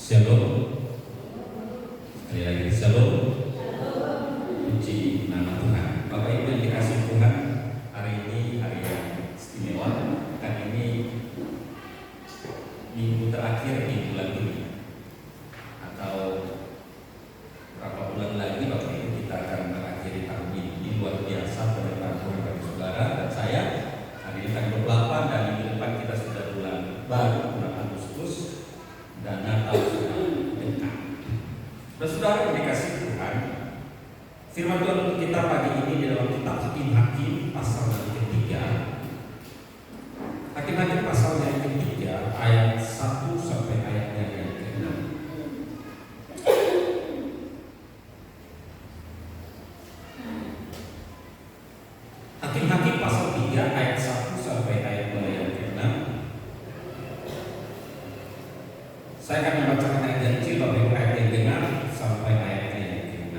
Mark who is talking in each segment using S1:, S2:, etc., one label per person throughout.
S1: Shalom. Sekali lagi shalom. Puji nama Tuhan. Bapak Ibu yang dikasih Tuhan, hari ini hari yang istimewa. Kan ini minggu terakhir di bulan ini, atau berapa bulan lagi Bapak Ibu kita akan mengakhiri tahun ini. Ini luar biasa penyertaan Tuhan bagi saudara dan saya. Hari ini tanggal 28 dan minggu depan kita sudah bulan baru, bulan Agustus, dan Natal sudah dekat. Saudara yang dikasih Tuhan, firman Tuhan untuk kita pagi ini di dalam kitab Hakim-Hakim pasal yang ketiga. Hakim-Hakim pasal yang ketiga ayat 1 sampai ayatnya yang ke-6. Hakim-Hakim pasal 3 ayat 1 sampai ayatnya yang ke-6. Saya akan membacakan ayat yang kecil, Bapak Ibu ayat yang dengar sampai ayatnya yang ke-6.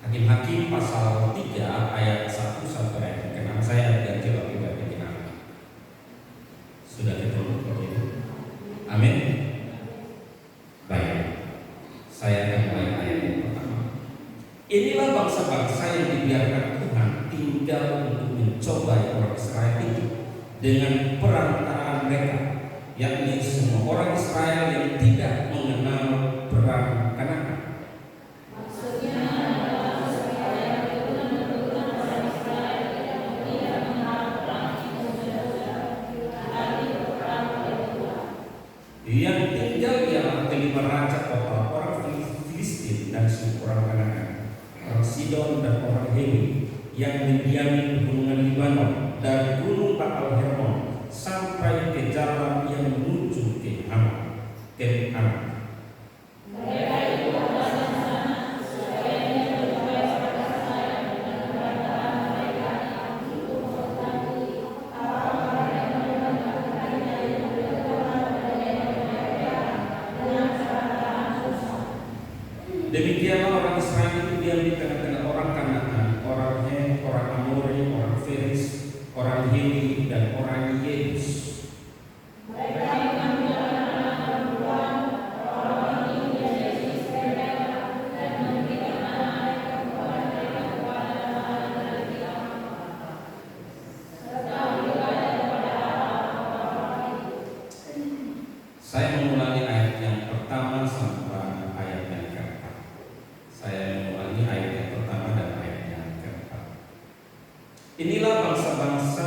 S1: Hakim-Hakim pasal 3 ayat 1 sampai ayat yang ke-6. Saya ayat yang kecil, Bapak Ibu ayat yang dengar. Sudah ketemu, Bapak Ibu? Amin. Baik, saya akan mulai ayat yang pertama. Inilah bangsa-bangsa yang dibiarkan Tuhan tinggal untuk mencobai orang Israel itu dengan perantaraan mereka, yakni semua orang Israel yang tidak mengenal perang Kanaan.
S2: Maksudnya adalah supaya Tuhan menentukan orang Israel tidak mengenal perang itu dari perang kedua.
S1: Yang tinggal ialah kelima raja kota orang Filistin dan suku orang Kanaan, orang Sidon dan orang Hemi yang mendiami pegunungan Libanon dari gunung Baal Hermon sampai ke jalan yang menuju ke Hamat.
S2: Mereka itu adalah sana supaya dia berbuat pada saya dengan perantaraan mereka untuk mengetahui apakah mereka melakukannya yang berkenan pada mereka dengan perantaraan susah.
S1: Demikianlah orang Israel itu diam di tengah-tengah orang Kanaan, orang Hem, orang Amori, orang Feris, orang Hemi dan orang Yebus.
S2: Mereka mengambil anak-anak perempuan orang ini menjadi istri mereka dan memberikan anak-anak perempuan mereka kepada anak-anak dari Tuhan, serta beribadah kepada orang-orang itu.
S1: Saya mengulangi ayat yang pertama sampai ayat yang keempat. Saya mengulangi ayat yang pertama dan ayat yang keempat. Inilah bangsa-bangsa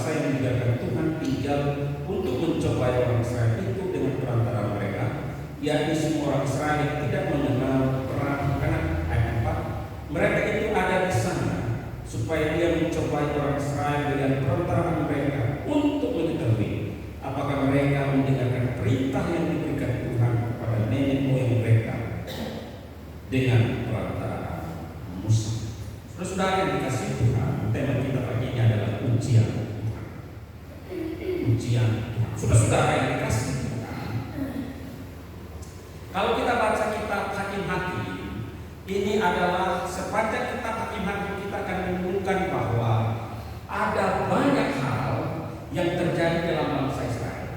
S1: yang dibiarkan Tuhan tinggal untuk mencobai orang Israel itu dengan perantara mereka, yakni semua orang Israel yang tidak mengenal perang Kanaan. Ayat 4. Mereka itu ada di sana supaya dia mencobai orang Israel dengan perantaraan mereka untuk mengetahui apakah mereka mendengarkan perintah yang diberikan Tuhan kepada nenek moyang mereka dengan perantaraan Musa. Saudara yang dikasih Tuhan, tema kita pagi ini adalah ujian Tuhan. Ujian Tuhan. Saudara yang dikasih Tuhan, kalau kita baca kitab Hakim-Hakim, ini adalah sepanjang kitab Hakim-Hakim kita akan menemukan bahwa ada banyak hal yang terjadi dalam bangsa Israel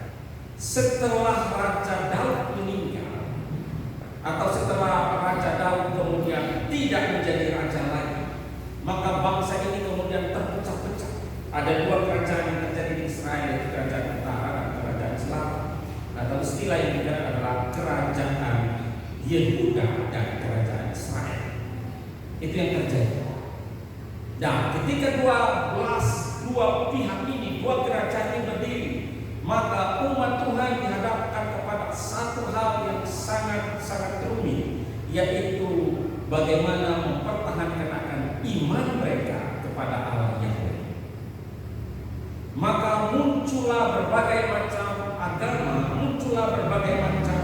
S1: setelah Raja Daud meninggal, atau setelah Raja Daud kemudian tidak menjadi raja lagi. Maka bangsa ini kemudian terpecah-pecah. Ada dua kerajaan yang terjadi di Israel, yaitu kerajaan utara dan kerajaan selatan. Atau istilah yang dikenal adalah kerajaan Yehuda dan kerajaan Israel. Itu yang terjadi. Dan ketika dua pihak ini, dua kerajaan ini berdiri, maka umat Tuhan dihadapkan kepada satu hal yang sangat rumit, yaitu bagaimana mempertahankan akan iman mereka kepada Allah Yahweh. Maka muncullah berbagai macam agama, muncullah berbagai macam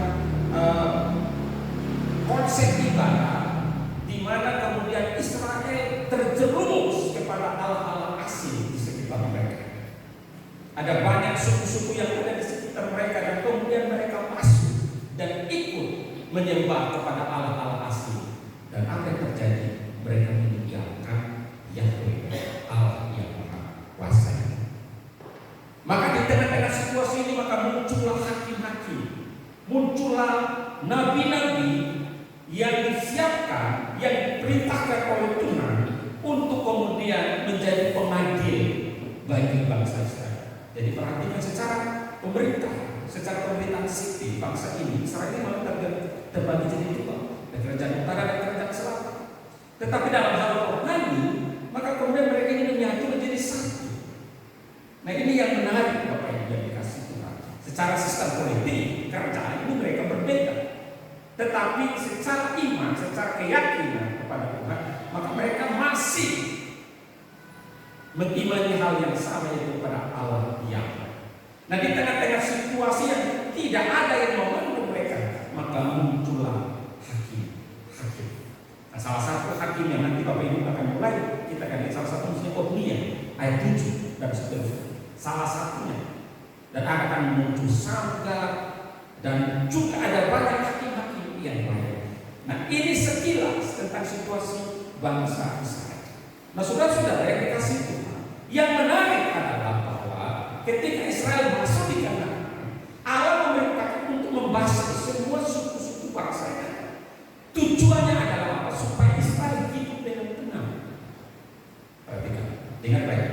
S1: konsep ibadah, di mana kemudian Israel terjerumus kepada Allah-Allah asing di sekitar mereka. Ada banyak suku-suku yang ada di sekitar mereka dan kemudian mereka masuk dan ikut menyembah kepada Allah-Allah asing. Dan apa yang terjadi? Mereka meninggalkan Yahweh, Allah yang Maha Kuasa. Maka di tengah-tengah situasi ini maka muncullah Hakim nabi-nabi yang disiapkan, yang diperintahkan oleh Tuhan untuk kemudian menjadi pengadil bagi bangsa Israel. Jadi perhatikan secara pemerintahan sipil bangsa ini, Israel ini malah terbagi jadi dua, ada kerajaan utara dan kerajaan selatan. Tetapi dalam hal rohani, maka kemudian mereka ini menyatu menjadi satu. Nah ini yang menarik Bapak Ibu yang dikasih Tuhan. Secara sistem politik, kerajaan ini mereka berbeda. Tetapi secara iman, secara keyakinan kepada Tuhan, maka mereka masih mengimani hal yang sama, yaitu kepada Allah yang. Nah di tengah-tengah situasi yang tidak ada yang membantu mereka, maka muncullah hakim. Nah, salah satu hakim yang nanti Bapak Ibu akan mulai, kita akan lihat salah satu misalnya Otnia ayat 7 dan seterusnya. Salah satunya. Dan akan muncul Samgar dan juga ada banyak hakim-hakim yang lain. Nah ini sekilas tentang situasi bangsa Israel. Nah saudara-saudara yang dikasih Tuhan, yang menarik adalah bahwa ketika Israel masuk di Kanaan, Allah memerintahkan untuk membasuh semua suku-suku bangsanya. Tujuannya adalah apa? Supaya Israel hidup dengan tenang. Perhatikan, dengar baik.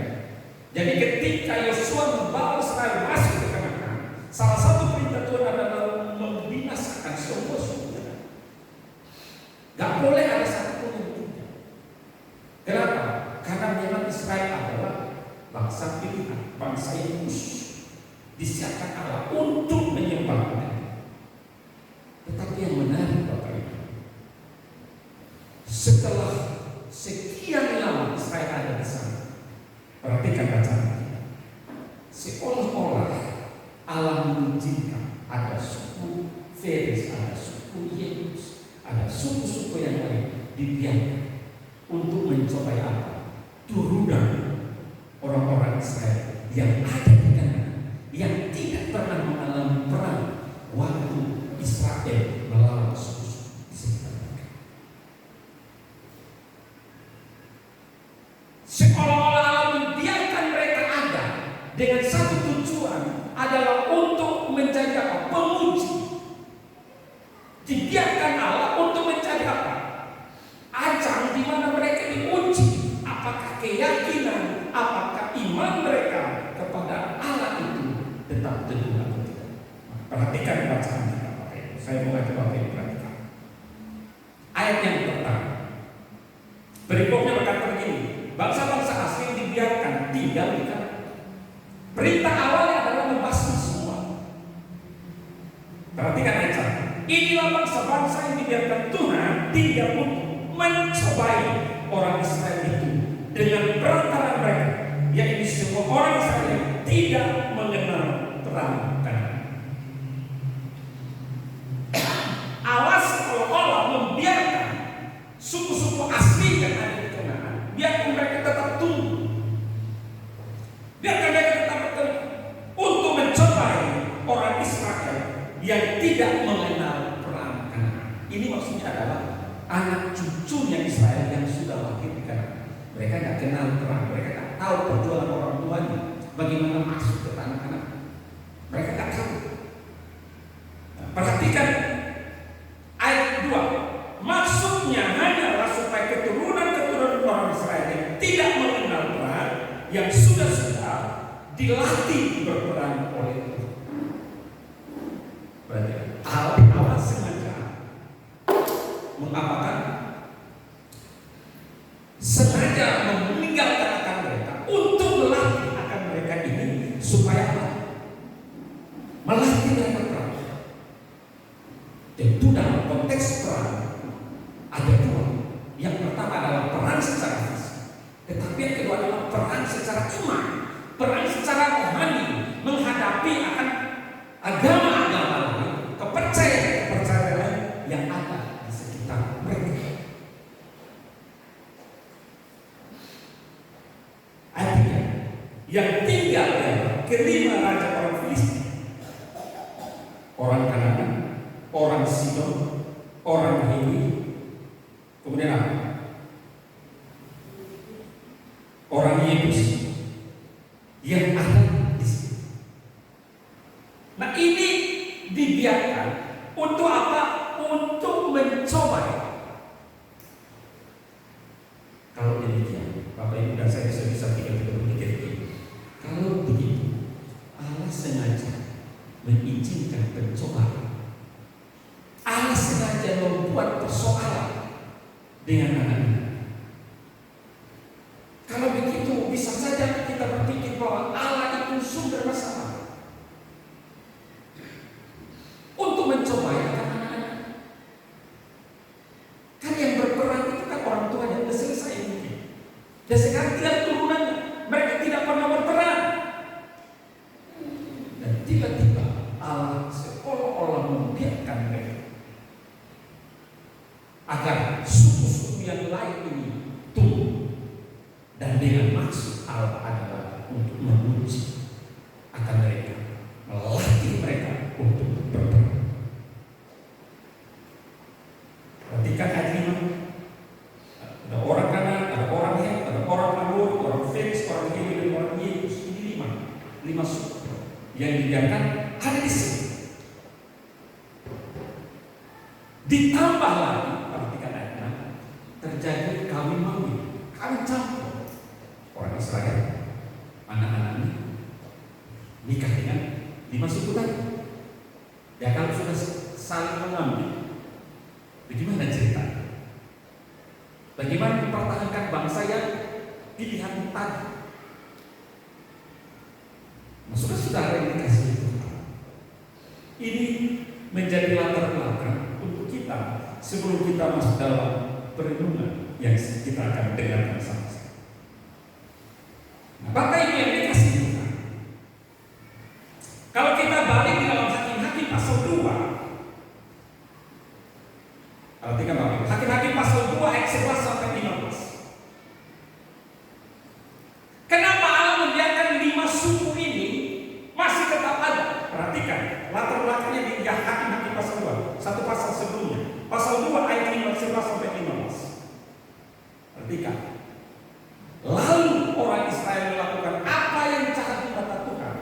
S1: Jadi ketika Yosua membawa Israel masuk ke Kanaan, salah satu perintah Tuhan adalah membinasakan semua suku. Gak boleh ada satu pun yang tidak. Kenapa? Karena memang Israel adalah bangsa pilihan, bangsa yang khusus, disiapkan Allah untuk menyembahnya. Tetapi yang menarik Bapak Ibu, setelah sekian lama Israel ada di sana, perhatikan bacaan kita, seolah-olah Allah mengizinkan ada suku Feris, ada suku Yebus, ada suku-suku yang lain dibiarkan untuk mencobai apa? Turunan orang-orang Israel yang ada di Kanaan, yang tidak pernah mengalami perang waktu Israel melawan suku-suku di sekitar mereka. Seolah-olah Allah membiarkan mereka ada dengan satu tujuan adalah untuk menjadi apa? Pemuji. Dibiarkan Allah untuk menjadi apa? Ajang di mana mereka diuji. Apakah keyakinan, apakah iman mereka kepada Allah itu tetap teguh atau tidak? Perhatikan bacaan kita Bapak Ibu. Saya mengajak Bapak Ibu perhatikan. Ayat yang pertama. Berikutnya berkata begini, bangsa-bangsa asing dibiarkan tinggal di Kanaan. Perintah awalnya adalah membasuh semua. Perhatikan ayat 1. Inilah bangsa-bangsa yang dibiarkan Tuhan tinggal untuk mencobai orang Israel itu dengan perantaraan mereka, yaitu semua orang Israel yang tidak mengenal perang Kanaan. Allah seolah-olah membiarkan suku-suku asli yang ada di Kanaan, biarkan mereka tetap tumbuh, biarkan mereka tetap berkembang untuk mencobai orang Israel yang tidak mengenal perang Kanaan. Ini maksudnya adalah anak cucunya Israel yang sudah lahir di Kanaan. Mereka tidak kenal perang, mereka tidak tahu perjuangan orang tuanya, bagaimana masuk ke tanah Kanaan. Mereka tidak tahu. Nah, perhatikan ayat 2. Maksudnya hanyalah supaya keturunan-keturunan orang Israel yang tidak mengenal perang, yang sudah dilatih berperang oleh Tuhan. Berarti Allah sengaja mengapakan? Sengaja meninggalkan akan mereka untuk melatih akan mereka ini supaya melatih mereka perang. Tentu dalam konteks perang ada dua. Yang pertama adalah perang secara fisik, tetapi yang kedua adalah perang secara iman, perang secara rohani, menghadapi akan agama-agama lain, kepercayaan yang ada di sekitar mereka. Artinya, yang tinggal kelima raja orang Filistin, orang Kanaan, orang Sidon, orang Hemi, kemudian apa? Orang Yebus yang ada di sini. Nah ini dibiarkan Untuk apa? Untuk mencobai. Kalau demikian, Bapak Ibu dan saya bisa kita berpikir begini. Kalau begitu, Allah sengaja mengizinkan pencobaan. Allah sengaja membuat persoalan dengan anak-anak. Kalau begitu, bisa saja kita berpikir bahwa Allah itu sumber masalah untuk mencobai anak-anak. Kan yang berperang itu kan orang tua yang sudah selesai mungkin. Dan sekarang tidak turunannya, mereka tidak pernah berperang. Dan tiba-tiba Allah seolah-olah membiarkan mereka agar suku-suku yang lain ini tumbuh. Dan dengan maksud Allah adalah untuk menguji akan mereka, melatih mereka untuk berperang. Perhatikan ayat 5. Ada orang kanan, ada orang Hem, ada orang Amor, orang Felis, orang Hemi, dan orang Yebus. Ini 5 suku yang dibiarkan ada di sini. Ditambah lagi, perhatikan ayat 6, terjadi kawin mawin, kawin campur. Orang Israel, anak-anaknya nikah dengan 5 suku tadi. Ya kalau sudah saling mengambil, bagaimana cerita? Bagaimana mempertahankan bangsa yang pilihan tadi? Maksudnya saudara yang dikasih Tuhan, ini menjadi latar belakang untuk kita sebelum kita masuk dalam perenungan yang kita akan dengarkan sama-sama. Bapak Ibu yang dikasih Tuhan, kalau kita balik di dalam Hakim-Hakim pasal 2, perhatikan Bapak Ibu, Hakim-Hakim pasal 2 ayat 11 sampai 15. Kenapa Allah membiarkan 5 suku ini masih tetap ada? Perhatikan latar belakangnya di Hakim-Hakim pasal 2, satu pasal sebelumnya, pasal 2 ayat 11 sampai 15. Perhatikan. Lalu orang Israel melakukan apa yang jahat di mata Tuhan,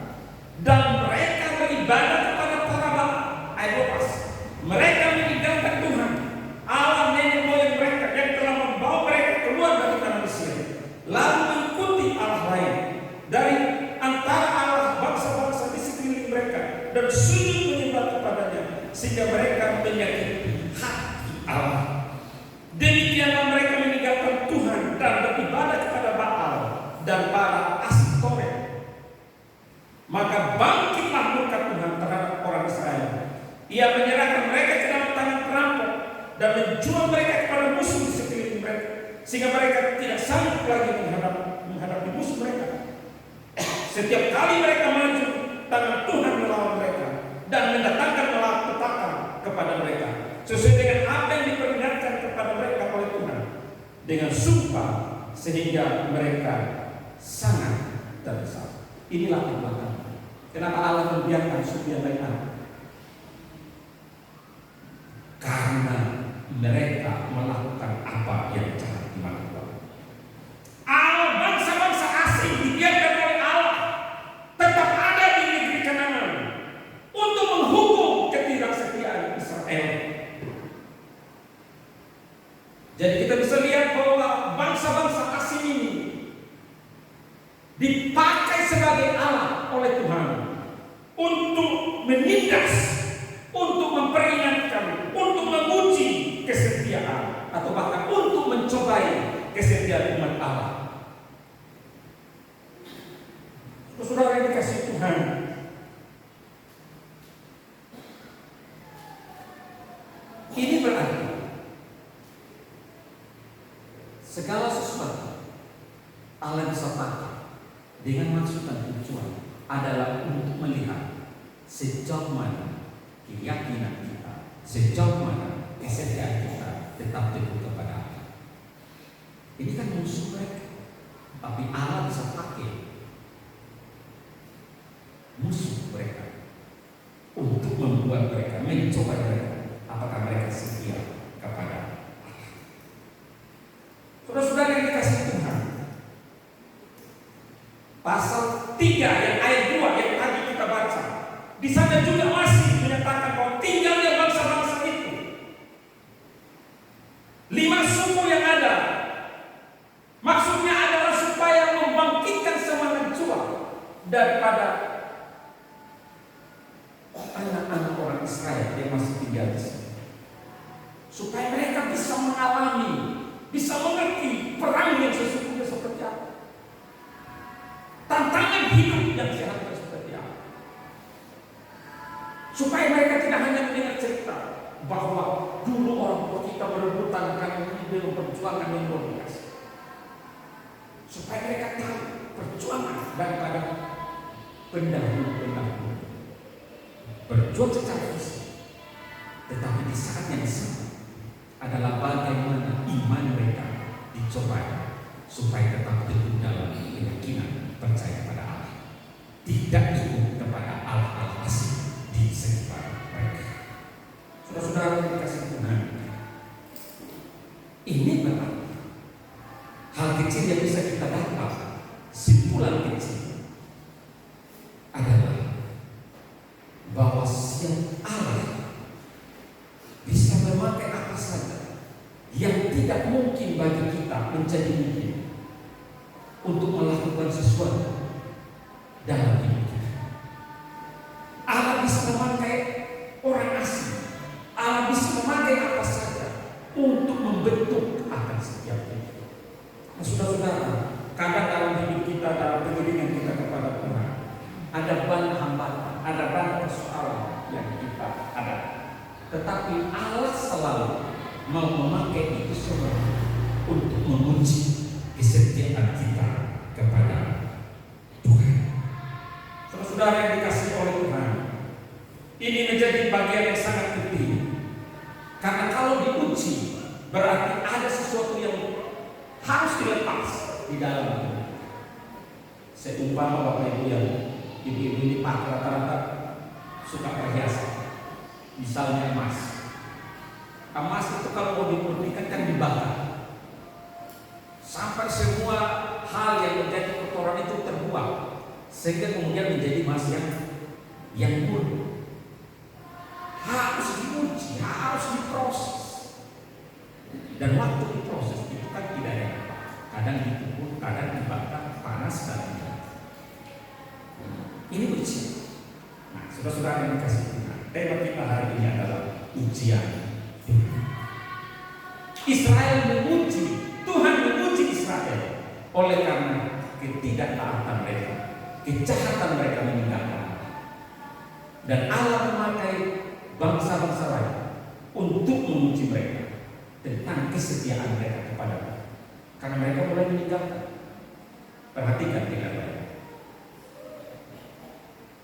S1: dan mereka beribadah kepada para bapa. Ayat 12. Mereka meninggalkan Tuhan, Allah nenek moyang mereka yang telah membawa mereka keluar dari tanah Mesir, lalu mengikuti Allah lain dari antara Allah bangsa-bangsa di sekeliling mereka dan sujud menyembah kepadanya, sehingga mereka menyakiti hati Allah. Demikianlah mereka meninggalkan Tuhan dan beribadah kepada Baal dan para Astoret. Maka bangkitlah murka Tuhan terhadap orang Israel. Ia menyerahkan mereka ke dalam tangan perampok dan menjual mereka kepada musuh di sekeliling mereka, sehingga mereka tidak sanggup lagi menghadapi musuh mereka. Setiap kali mereka maju, tangan Tuhan melawan mereka dan mendatangkan malapetaka kepada mereka, sesuai dengan apa yang diperingatkan kepada mereka oleh Tuhan dengan sumpah, sehingga mereka sangat terdesak. Inilah kebelakang. Kenapa Allah membiarkan suku yang lain ada? Karena mereka melakukan apa yang jahat di mata Tuhan. Allah, bangsa-bangsa asing dibiarkan oleh Allah tetap ada di negeri Kanaan untuk menghukum ketidaksetiaan Israel. Jadi kita bisa lihat bahwa bangsa-bangsa asing ini dipakai sebagai alat oleh Tuhan untuk menindas, untuk memperingatkan, untuk menguji kesetiaan, atau bahkan untuk mencobai kesetiaan umat Allah. Saudara yang dikasih Tuhan, ini berarti segala sesuatu Allah bisa pakai dengan maksud dan tujuan adalah untuk melihat sejauh mana keyakinan kita, sejauh mana kesetiaan kita tetap teguh kepada Allah. Ini kan musuh mereka, tapi Allah bisa pakai musuh mereka untuk membuat mereka, mencoba mereka, apakah mereka setia kepada Allah. Saudara-saudara yang dikasih Tuhan, pasal 3 yang ayat 2 yang tadi kita baca, di sana juga masih menyatakan bahwa tinggalnya bangsa Israel yang masih tinggal di sini, supaya mereka bisa mengalami, bisa mengerti perang yang sesungguhnya seperti apa, tantangan hidup yang seharusnya seperti apa, supaya mereka tidak hanya mendengar cerita bahwa dulu orang tua kita berebutan karena ini perjuangan yang luar biasa, supaya mereka tahu perjuangan daripada pendahulu berjuang secara fisik, tetapi di saat yang sama adalah bagaimana iman mereka dicoba supaya tetap teguh dalam keyakinan percaya pada Allah, tidak ikut kepada Allah asing di sekitar mereka. Saudara-saudara yang dikasihi Tuhan, ini berarti hal kecil yang bisa kita dapat, simpulan kecil adalah bahwa siap Allah bisa memakai apa saja yang tidak mungkin bagi kita menjadi mungkin untuk melakukan sesuatu dalam hidup kita. Allah bisa memakai orang asing, Allah bisa memakai apa saja untuk membentuk akan setiap kita. Nah, saudara-saudara, kadang dalam hidup kita, dalam pengiringan kita kepada Tuhan, ada banyak hambatan, ada banyak persoalan yang kita ada. Tetapi Allah selalu mau memakai itu semua untuk menguji kesetiaan kita kepada Tuhan. Saudara yang dikasihi oleh Tuhan, ini menjadi bagian yang sangat penting. Karena kalau diuji, berarti ada sesuatu yang harus dilepas di dalam hidup. Seumpama Bapak Ibu yang ibu-ibu ini pakai rata-rata suka perhiasan, misalnya emas. Emas itu kalau mau dimurnikan kan dibakar sampai semua hal yang menjadi kotoran itu terbuang, sehingga kemudian menjadi emas yang murni. Harus diuji, harus diproses, dan waktu diproses itu kan tidak ada, kadang dipukul, kadang dibakar, panas dan ini ujian. Nah, saudara-saudara yang dikasihi Tuhan, tema kita hari ini adalah ujian. Israel menguji, Tuhan menguji Israel oleh karena ketidaktaatan mereka, kejahatan mereka meninggalkan. Dan Allah memakai bangsa-bangsa lain untuk menguji mereka tentang kesetiaan mereka kepada Allah, karena mereka mulai meninggalkan. Perhatikan dengan baik.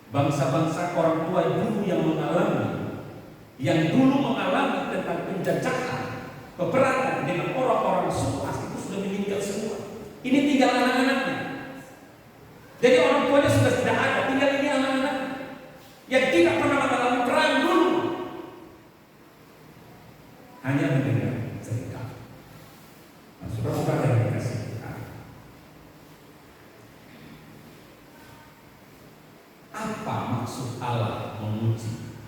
S1: Bangsa-bangsa orang tua dulu yang dulu mengalami tentang penjajahan, peperangan dengan orang-orang suku asli itu sudah meninggal semua. Ini tinggal anak-anaknya. Jadi orang tuanya sudah tidak ada, tinggal ini anak-anak yang tidak pernah mengalami perang dulu, hanya mendengar cerita. Nah, saudara-saudara yang dikasihi Tuhan, apa maksud Allah menguji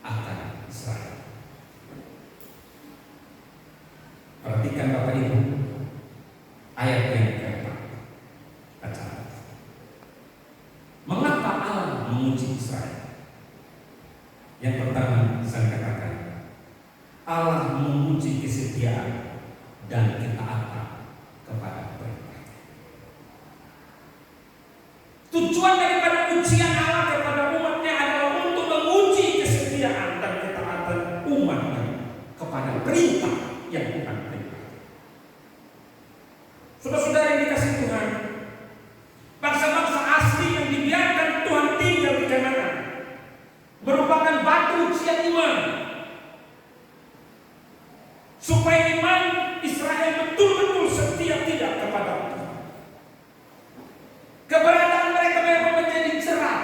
S1: akan Israel? Perhatikan Bapak Ibu ayat yang keempat. Baca. Mengapa Allah menguji Israel? Yang pertama saya katakan, Allah menguji kesetiaan dan ketaatan kepada perintah. Tujuan daripada ujian Allah kepada umatnya adalah untuk menguji kesetiaan dan ketaatan umatnya kepada perintah yang Tuhan perintah. Saudara-saudara yang dikasihi Tuhan, bangsa-bangsa asli yang dibiarkan Tuhan tinggal di Kanaan merupakan batu ujian iman, supaya iman Israel betul-betul setia tidak kepada Tuhan. Keberadaan mereka memang menjadi cerah,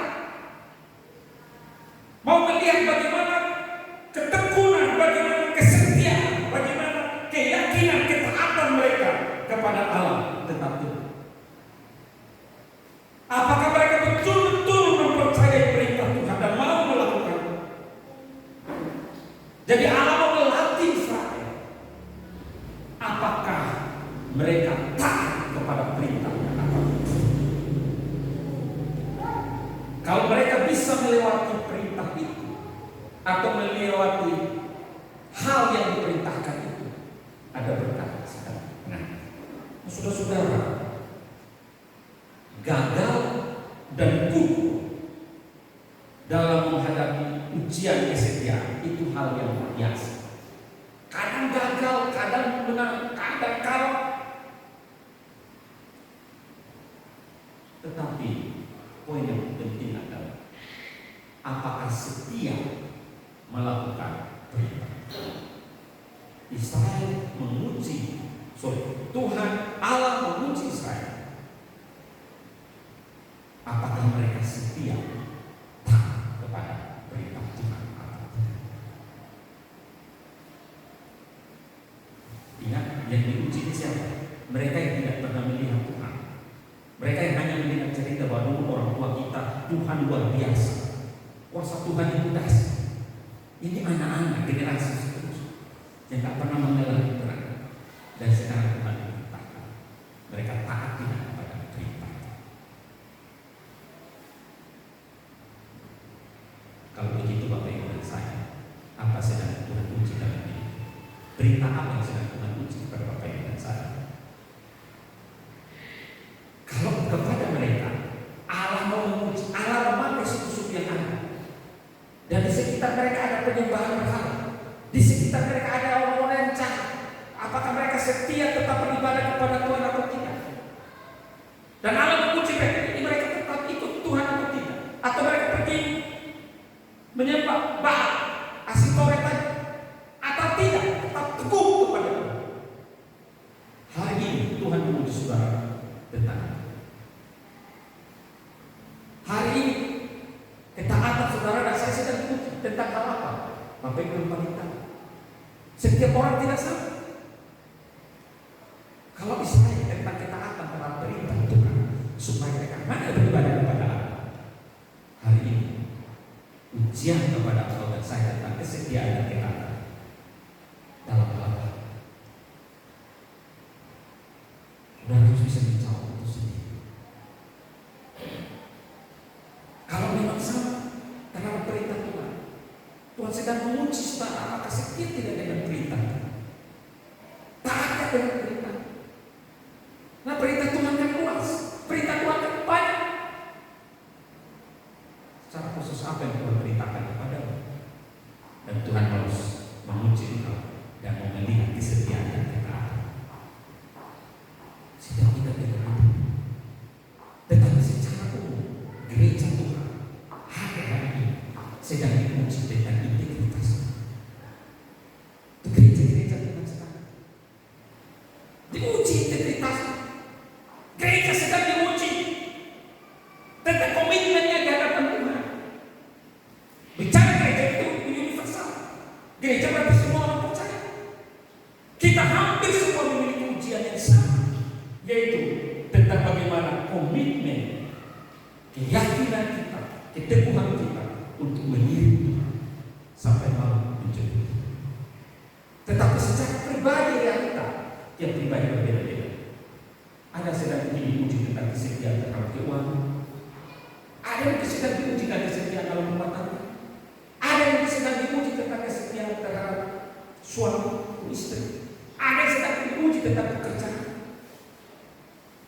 S1: mau melihat bagaimana ketekunan, bagaimana kesetiaan, bagaimana keyakinan, ketaatan mereka kepada Allah tetap teguh. Apakah mereka betul-betul mempercayai perintah Tuhan dan mau melakukan? Jadi Allah mau melatih Israel. Apakah mereka taat kepada perintahnya? Kalau mereka bisa melewati perintah itu, atau melewati hal yang diperintahkan itu, ada berkat. Nah, saudara-saudara, gagal dan gugur dalam menghadapi ujian kesetiaan itu hal yang biasa. Kadang gagal, kadang menang, kadang kalah. Tetapi poin yang penting adalah apakah setia melakukan perintah. Tuhan Allah menguji Israel. Apakah mereka setia taat kepada perintah Tuhan atau tidak? Ingat, yang diuji ini siapa? Mereka yang tidak pernah melihat Tuhan. Mereka yang hanya mendengar cerita bahwa dulu orang tua kita Tuhan luar biasa, kuasa Tuhan itu dahsyat. Ini anak-anak generasi seterusnya yang tak pernah mengalami perang, dan sekarang Tuhan memerintahkan mereka taat tidak kepada perintah. Kalau begitu Bapak Ibu dan saya, apa sedang Tuhan uji dalam ini? Perintah apa yang sedang Tuhan uji kepada Bapak Ibu dan saya? Kalau kepada mereka Allah mau menguji, Allah memakai suku-suku yang ada, dan di sekitar mereka ada penyembahan berhala, di sekitar mereka ada orang-orang yang jahat. Apakah mereka setia tetap beribadah kepada Tuhan atau tidak? Dan Allah menguji mereka, ini mereka tetap ikut Tuhan atau tidak? Atau mereka pergi menyembah Baal, Asitoret atau tidak? Tetap teguh kepada Tuhan. Hari ini Tuhan menguji saudara tentang itu. Hari ini ketaatan saudara dan saya sedang diuji tentang hal apa? Bapak Ibu wanita, setiap orang tidak sama. Kalau Israel tentang ketaatan terhadap perintah Tuhan supaya mereka mana beribadah kepada Allah. Hari ini ujian kepada Allah dan saya tentang kesetiaan dan ketaatan dalam hal apa? Saudara harus bisa menjawab itu sendiri. Kalau memang sama terhadap perintah Tuhan, Tuhan sedang menguji saudara apakah setia tidak dengan perintah, taat dengan perintah. Nah, perintah Tuhan kan luas, perintah Tuhan kan banyak. Secara khusus apa yang Tuhan perintahkan kepadamu? Dan Tuhan harus menguji engkau dan melihat kesetiaan dan ketaatan. Sedang kita tidak ada, tetapi secara umum gereja Tuhan hari ini sedang diuji tentang integritas. Itu gereja-gereja Tuhan sekarang diuji integritas. Gereja sedang diuji tentang komitmennya di hadapan Tuhan. Bicara gereja itu universal. Gereja berarti semua orang percaya. Kita hampir semua memiliki ujian yang sama, yaitu tentang bagaimana komitmen, keyakinan kita, keteguhan kita untuk mengiring Tuhan sampai malam menjemput. Tetapi secara pribadi realita yang pribadi berbeda-beda. Ada sedang diuji tentang kesetiaan terhadap keuangan, ada yang sedang diuji tentang kesetiaan dalam rumah tangga, ada yang sedang diuji tentang kesetiaan terhadap suami istri, ada yang sedang diuji tentang pekerjaan,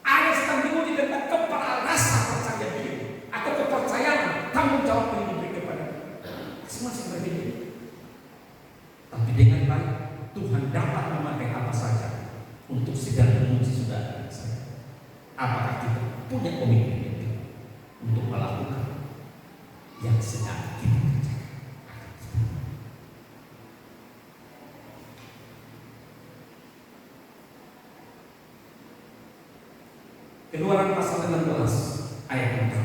S1: ada yang sedang diuji tentang rasa percaya diri atau kepercayaan tanggung jawab yang diberi kepada masing-masing berbeda. Tapi dengan baik Tuhan dapat memakai apa saja untuk sedang menguji saudara dan saya. Apakah kita punya komitmen yang tinggi untuk melakukan yang sedang kita kerjakan? Keluaran pasal 16 ayat 4.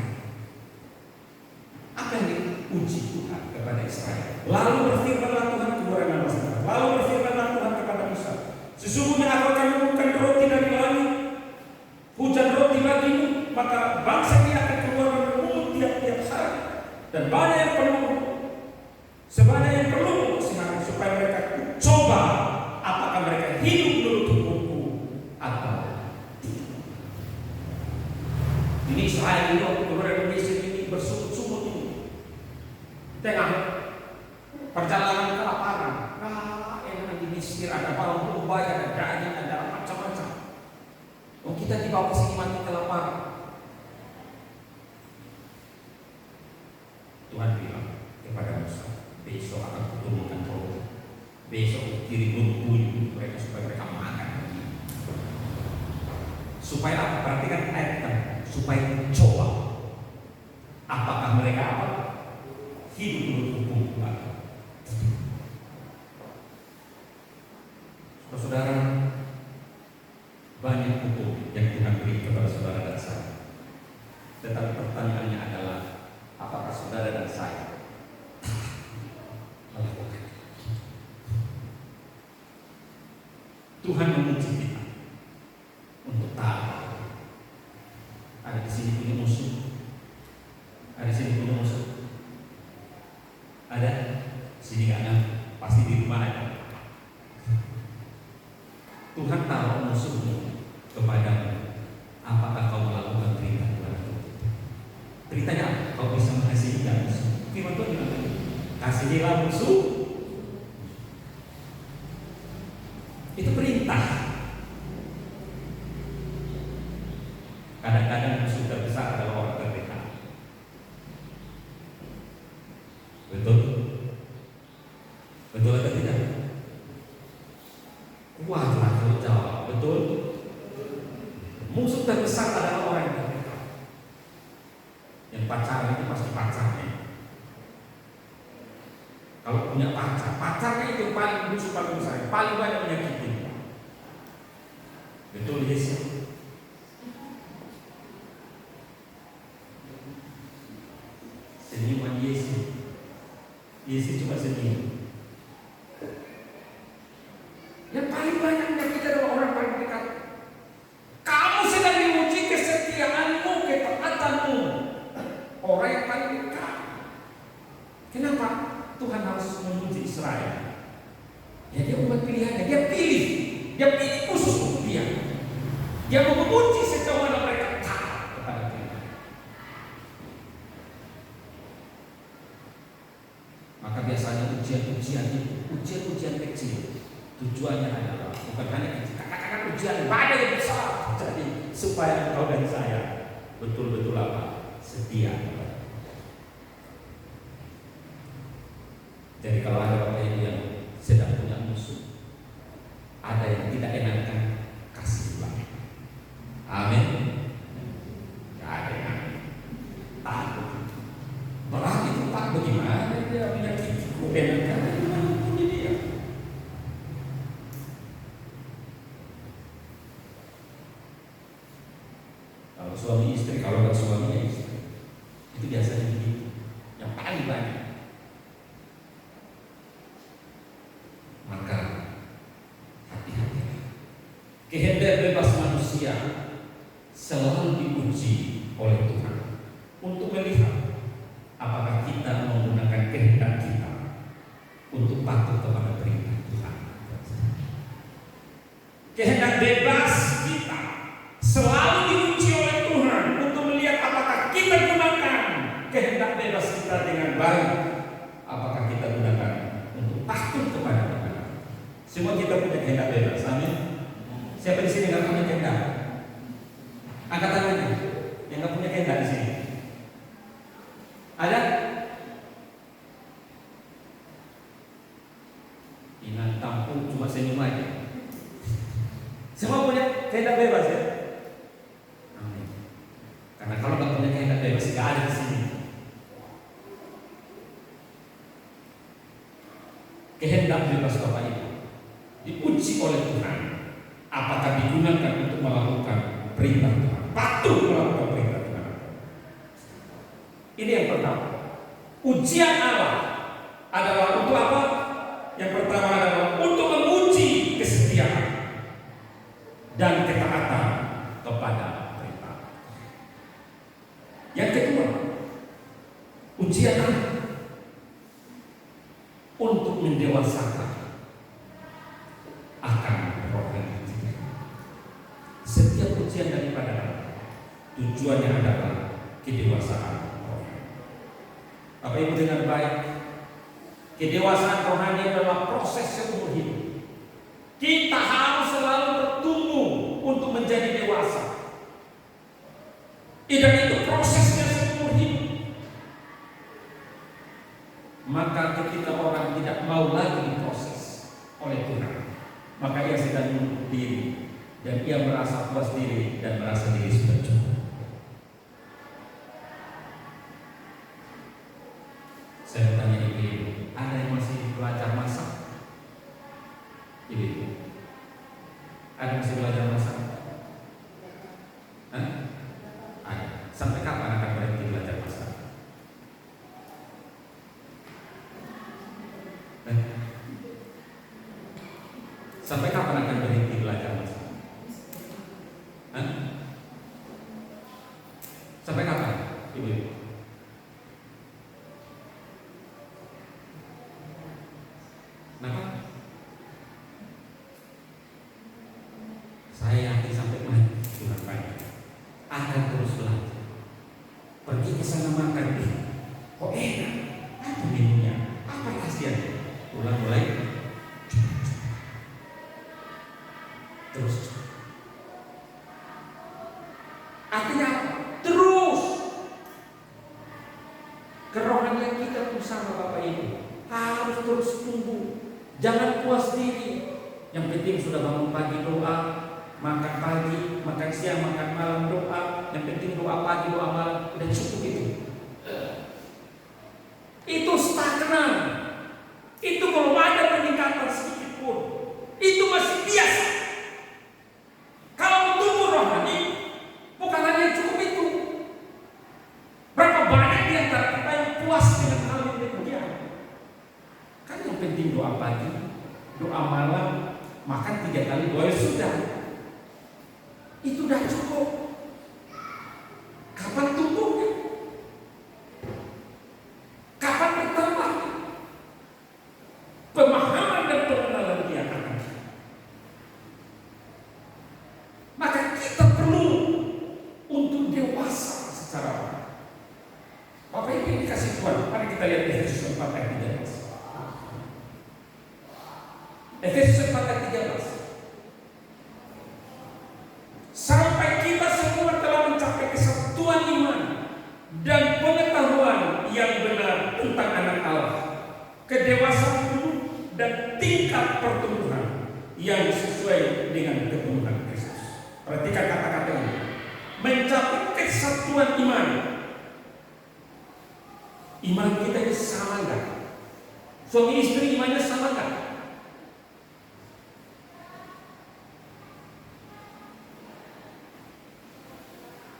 S1: Apa yang diuji Tuhan kepada Israel? Lalu berfirmanlah Tuhan, Keluaran 16. Lalu berfirmanlah Tuhan kepada Musa, sesungguhnya aku akan menurunkan roti dari langit, hujan roti bagimu, maka bangsa ini akan keluar berumur tiap-tiap hari, dan banyak yang perlu, sebanyak yang perlu usaha supaya mereka coba apakah mereka hidup menurut hukumku atau tidak. Ini Israel ini keluar dari Mesir ini bersungguh-sungguh ini tengah perjalanan kelaparan. Enak di Mesir ada bawang bombay, ada daging, ada macam-macam. Oh, kita dibawa ke sini mati kelaparan. Tuhan bilang kepada Musa, besok akan kuturunkan roh. Besok kiri gunung mereka supaya mereka makan. Supaya apa? Perhatikan ayat kan, supaya coba apakah mereka apa? Hidup menurut hukum Tuhan. Saudara, banyak hukum yang Tuhan beri kepada saudara dan saya. Tetapi pertanyaannya adalah, apakah saudara dan saya melakukan? Tuhan menguji kita untuk taat. Ada di sini punya musuh. Ada di sini punya musuh. Ada? Sini nggak ada. Pasti di rumah ada. Tuhan taruh musuhmu kepadamu. Apakah kau melakukan perintah Tuhan? Beritanya apa? Kau bisa mengasihi musuh. Firman Tuhan bilang, kasihilah musuh. Itu perintah. Kadang-kadang musuh terbesar adalah orang terdekat. Betul? Betul atau tidak? Kuatlah kalau jawab. Betul? Musuh terbesar adalah orang yang terdekat. Yang pacaran itu pasti pacarnya. Kalau punya pacar, pacarnya itu paling musuh paling besar, paling banyak menyakiti. Betul, Yesus? Senyuman Yesus. Yesus cuma senyum. Yang paling banyak menyakiti adalah orang paling dekat. Kamu sedang diuji kesetiaanmu, ketaatanmu. Orang yang paling dekat. Kenapa Tuhan harus menguji Israel? Ya, dia umat pilihannya. Dia pilih khusus untuk dia. Dia mau menguji sejauh mana mereka taat kepada dia. Maka biasanya ujian-ujian kecil tujuannya adalah bukan hanya katakan ujian badai yang besar jadi supaya engkau dan saya betul-betul apa? Setia. Jadi kalau ada Bapak Ibu yang sedang punya musuh, ada yang tidak enakan, kasih banget. Amin. Gak ada yang takut. Berat itu tak bagaimana dia menyakiti enakan gimana punya dia. Kalau suami istri, kalau nggak suaminya istri, itu biasanya begitu. Yang paling banyak. Maka hati-hati. Kehendak bebas manusia selalu diuji oleh Tuhan untuk melihat apakah kita menggunakan kehendak kita untuk patuh kepada perintah Tuhan. Kehendak bebas kita selalu diuji oleh Tuhan untuk melihat apakah kita gunakan kehendak bebas kita dengan baik. Apakah kita gunakan untuk patuh kepada Tuhan. Semua kita punya kehendak bebas, amin. Siapa di sini nggak punya kehendak? Angkat tangannya. Yang nggak punya kehendak di sini. Ada? Inang tampung cuma senyum aja. Semua punya kehendak bebas ya? Amin. Karena kalau nggak punya kehendak bebas nggak ada di sini. Kehendak bebas Bapak Ibu diuji oleh Tuhan. Apakah digunakan untuk melakukan perintah Tuhan? Patuh melakukan perintah Tuhan. Ini yang pertama. Ujian Allah adalah untuk apa? Yang pertama adalah untuk menguji kesetiaan dan ketaatan kepada perintah. Yang kedua, ujian Allah untuk mendewasakan akan roh dan hati. Setiap ujian daripada Allah tujuannya adalah kedewasaan roh. Bapak Ibu dengan baik, Kedewasaan rohani adalah proses seumur hidup. Kita harus selalu bertumbuh untuk menjadi dewasa. Dan itu prosesnya seumur hidup. Maka ketika orang tidak mau lagi diproses oleh Tuhan, maka ia sedang menutup diri dan ia merasa puas diri dan merasa diri sudah cukup. Saya tanya ibu, ada yang masih belajar masak? Ibu, ada yang masih belajar masak? Hah? Ada. Sampai kapan akan berhenti belajar masak? Sampai kapan akan berhenti belajar masak? Hah? Sampai kapan, ibu? Kenapa? Saya yakin sampai mati Tuhan banyak akan terus belajar. Pergi ke sana makan, kok enak? Apa menunya? Apa khasiatnya? Pulang mulai terus. Artinya terus kerohanian kita pun sama Bapak Ibu harus terus tumbuh. Jangan puas diri. Yang penting sudah bangun pagi doa, makan pagi, makan siang, makan malam doa. Yang penting doa pagi, doa malam, udah cukup itu. Itu stagnan. Itu belum ada peningkatan sedikit pun. Itu masih biasa. Kalau tumbuh rohani, bukan hanya cukup itu. Berapa banyak di antara kita yang puas dengan hal yang demikian? Kan yang penting doa pagi, doa malam, makan 3 kali doa sudah. Itu udah cukup. Kapan tumbuhnya? Kapan bertambah? Pemahaman dan pengenalan dia akan kita. Maka kita perlu untuk dewasa secara rohani. Bapak Ibu ini kasih Tuhan. Mari kita lihat Efesus 4 ayat 13. Efesus 4 ayat 13. Sampai kita semua telah mencapai kesatuan iman dan pengetahuan yang benar tentang anak Allah, kedewasaan penuh dan tingkat pertumbuhan yang sesuai dengan kepenuhan Kristus. Perhatikan kata-kata ini. Mencapai kesatuan iman. Iman kita ini sama enggak? Suami istri imannya sama enggak?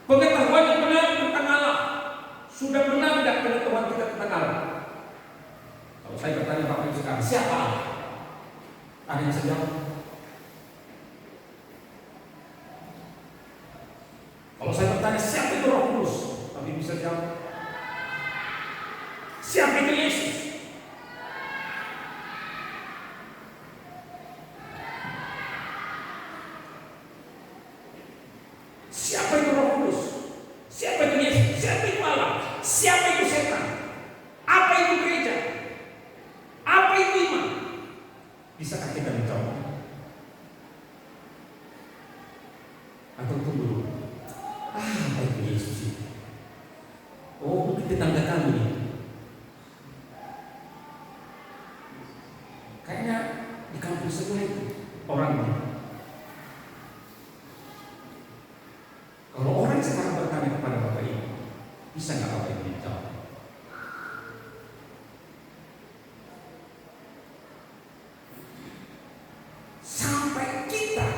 S1: Pengetahuan yang benar tentang Allah. Sudah benar enggak pengetahuan kita tentang Allah? Kalau saya bertanya Bapak Ibu sekarang, siapa Allah? Ada yang sedang? Kalau saya bertanya siapa itu Roh Kudus? Tapi bisa jawab. Siapa itu Yesus? Siapa itu Roh Kudus? Siapa itu Yesus? Siapa itu Allah? Siapa itu setan? Apa itu gereja? Apa itu iman? Bisakah kita menjawab? Atau tunggu dulu? Apa itu Yesus itu? Oh, mungkin tetangga kami nih. Kayaknya di kampung sebelah itu orangnya. Kalau orang sekarang bertanya kepada Bapak Ibu, bisa nggak Bapak Ibu menjawab? Sampai kita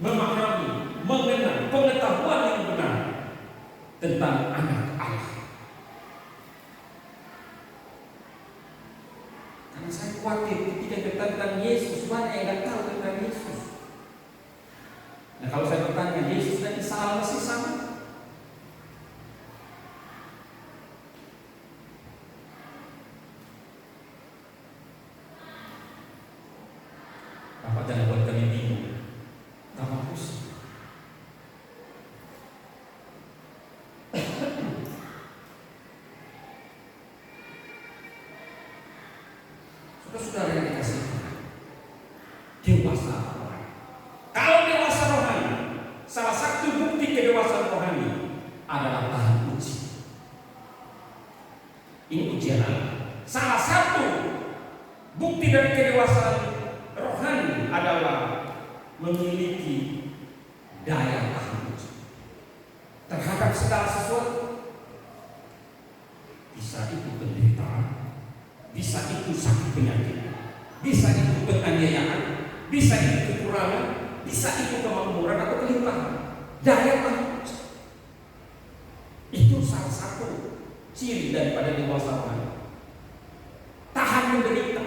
S1: memahami, mengenal pengetahuan yang benar tentang anak Allah. Karena saya khawatir ketika tentang Yesus, banyak yang nggak tahu tentang Yesus. Nah, kalau saya bertanya, Yesus dan Isa Allah masih sama? Bapak jangan buat kami bingung. Bapak pusing. Saudara yang dikasih dewasa rohani. Kalau dewasa rohani, salah satu bukti kedewasaan rohani adalah tahan uji. Ini ujian Allah. Salah satu bukti dari kedewasaan rohani adalah memiliki daya tahan uji terhadap segala sesuatu. Bisa itu penderitaan, bisa itu sakit penyakit, bisa itu penganiayaan, bisa itu kekurangan, bisa itu kemakmuran atau kelimpahan. Daya tahan uji itu salah satu ciri daripada dewasa rohani. Tahan menderita,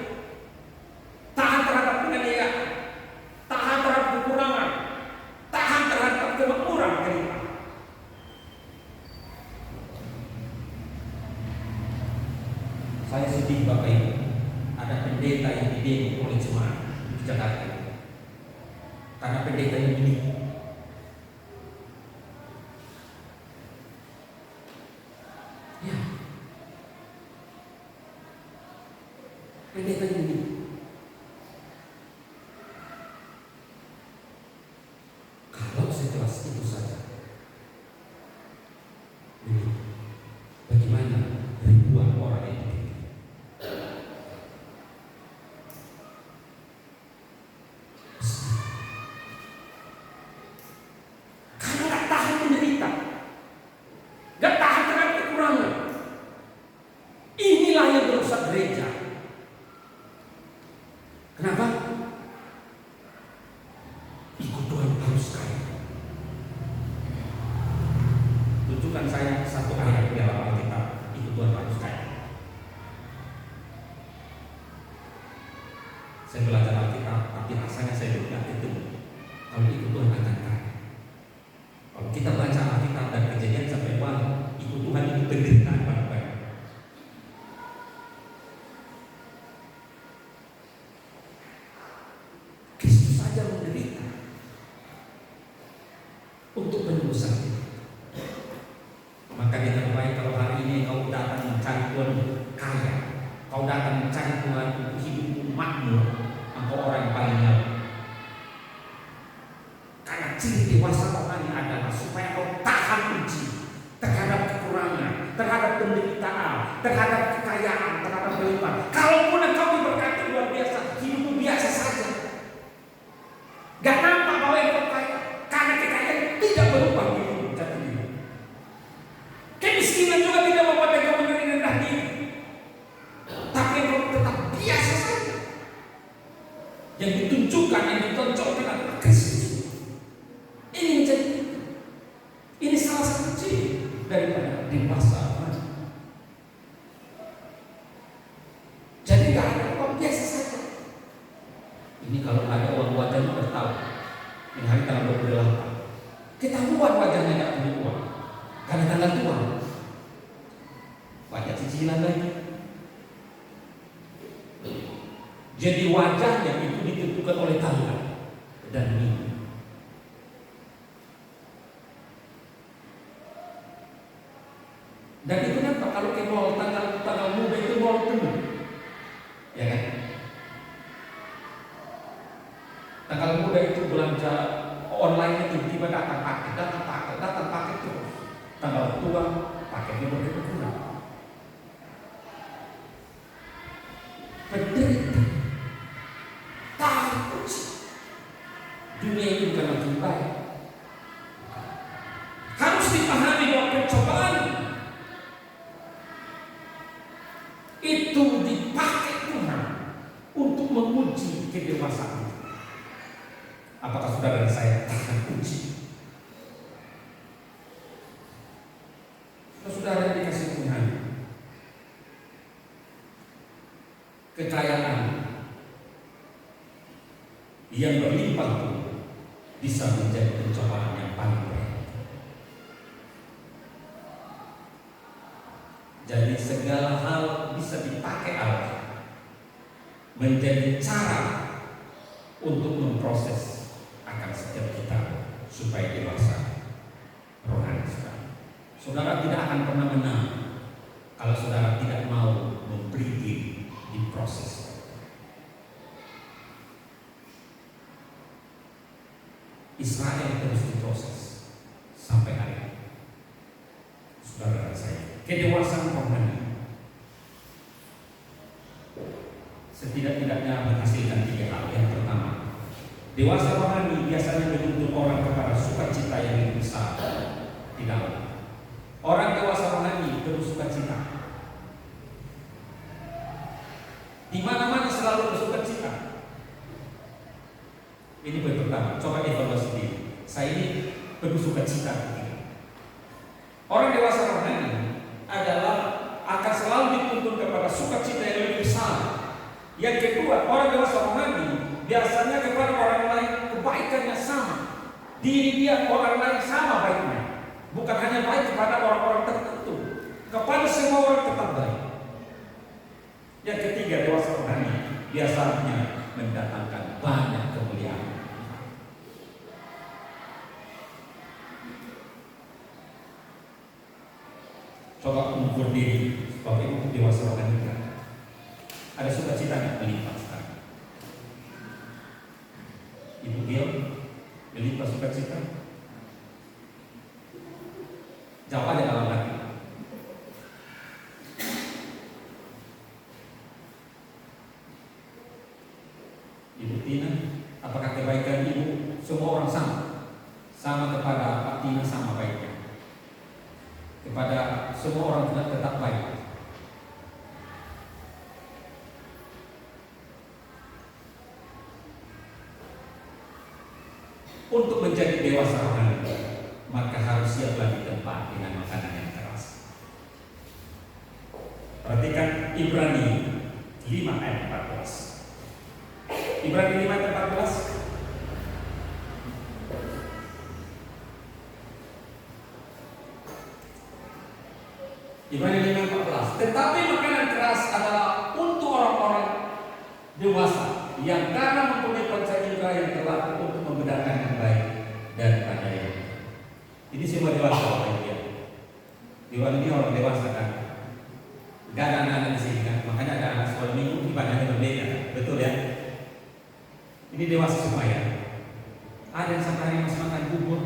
S1: tahan terhadap penganiayaan, tahan terhadap kekurangan, tahan terhadap kemakmuran, kelimpahan. Saya sedih Bapak Ibu, ada pendeta yang didemo oleh jemaat di Jakarta karena pendeta ini ya, pendeta ini kalau setelah itu saja ini bagaimana ribuan orang yang gereja. Kenapa? Ikut Tuhan harus kaya. Tunjukkan saya satu ayat di dalam Alkitab, ikut Tuhan harus kaya. Saya belajar Alkitab, tapi rasanya saya tidak ketemu kalau ikut Tuhan akan kaya. Kalau kita baca Alkitab dan Kejadian sampai Wahyu, ikut Tuhan itu penderitaan baik-baik. Kristus saja menderita untuk menebus kita. Maka dengan baik kalau hari ini kau datang mencari Tuhan kaya, kau datang mencari Tuhan untuk hidupmu makmur, engkau orang yang paling jauh. Karena ciri dewasa rohani adalah supaya kau tahan uji terhadap kekurangan, terhadap penderitaan, terhadap kekayaan, terhadap kelimpahan. Kalaupun engkau diberkati luar biasa, hidupmu biasa saja. Gak nampak bahwa engkau kaya, karena kekayaan tidak berubah hidup jati diri. Kemiskinan juga tidak membuat engkau menjadi rendah diri, tapi engkau tetap biasa saja. Yang ditunjukkan, yang ditonjolkan adalah Kristus. Ini salah satu ciri daripada dewasa. Jadi gak ada orang biasa saja. Ini kalau ada uang wajahnya bertahu. Ini hari tanggal 28. Ketahuan wajahnya tidak punya uang. Karena tanggal tua. Banyak cicilan lagi. Jadi wajahnya itu ditentukan oleh tanggal dan minggu. Dan itu kenapa kalau ke mall tanggal muda itu mall penuh, ya kan? Tanggal muda itu belanja online itu tiba datang paket terus. Tanggal tua paketnya berkurang. Penderita, takut. Dunia ini bukan makin baik. Harus dipahami bahwa pencobaan itu dipakai Tuhan untuk menguji kedewasaan. Apakah saudara dan saya tahan uji? Saudara yang dikasih Tuhan, kekayaan yang berlimpah itu bisa menjadi pencobaan yang paling berat. Jadi segala hal bisa dipakai Allah menjadi cara untuk memproses akan setiap kita supaya dewasa rohani. Saudara tidak akan pernah menang kalau saudara tidak mau memberi diri diproses. Israel terus diproses sampai hari ini. Saudara saya, kedewasaan rohani setidak-tidaknya menghasilkan 3 hal. Yang pertama, dewasa rohani biasanya menuntut orang kepada sukacita yang lebih besar di dalam. Orang dewasa rohani perlu sukacita. Di mana-mana selalu bersukacita. Ini poin pertama. Coba evaluasi diri. Saya ini perlu sukacita. Orang dewasa rohani adalah akan selalu dituntut kepada sukacita yang lebih besar. Yang kedua, orang dewasa rohani biasanya kepada orang lain kebaikannya sama. Diri dia orang lain sama baiknya. Bukan hanya baik kepada orang-orang tertentu, kepada semua orang tetap baik. Yang ketiga, dewasa rohani biasanya mendatangkan banyak kemuliaan. Coba mengukur diri sebagai dewasa rohani. Ada sukacita yang melimpah sekarang. Ibu Gil melimpah sukacita. Jawab aja dalam hati. Ibu Tina, apakah kebaikan ibu semua orang sama? Sama kepada Pak Tina sama baiknya. Kepada semua orang juga tetap baik. Untuk menjadi dewasa rohani, maka harus siaplah di tempat dengan makanan yang keras. Perhatikan Ibrani 5 ayat 14. Ibrani 5 ayat 14. Ibrani 5 ayat 14. Tetapi makanan keras adalah untuk orang-orang dewasa yang karena mempunyai percaya yang telah untuk membedakan yang baik daripada yang. Ini semua dewasa orang dia. Dewan ini orang dewasa kan. Gak ada anak-anak di sini kan. Makanya ada anak sekolah minggu ibadahnya berbeda. Betul ya? Ini dewasa semua ya. Ada yang sampai hari masih makan bubur.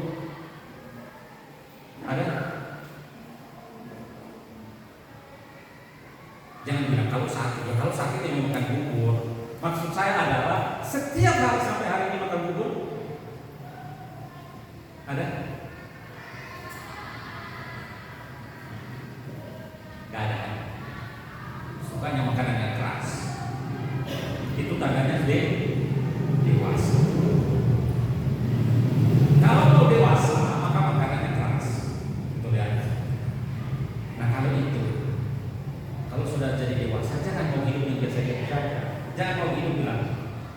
S1: Ada? Jangan bilang kalau sakit ya. Kalau sakit ya makan bubur. Maksud saya adalah setiap hari sampai hari ini makan bubur. Ada? Gak ada. Sukanya makanan yang keras. Itu tandanya dewasa. Kalau mau dewasa maka makanannya keras. Betul ya? Nah kalau itu, kalau sudah jadi dewasa jangan mau hidup yang biasa-biasa saja. Jangan mau hidup bilang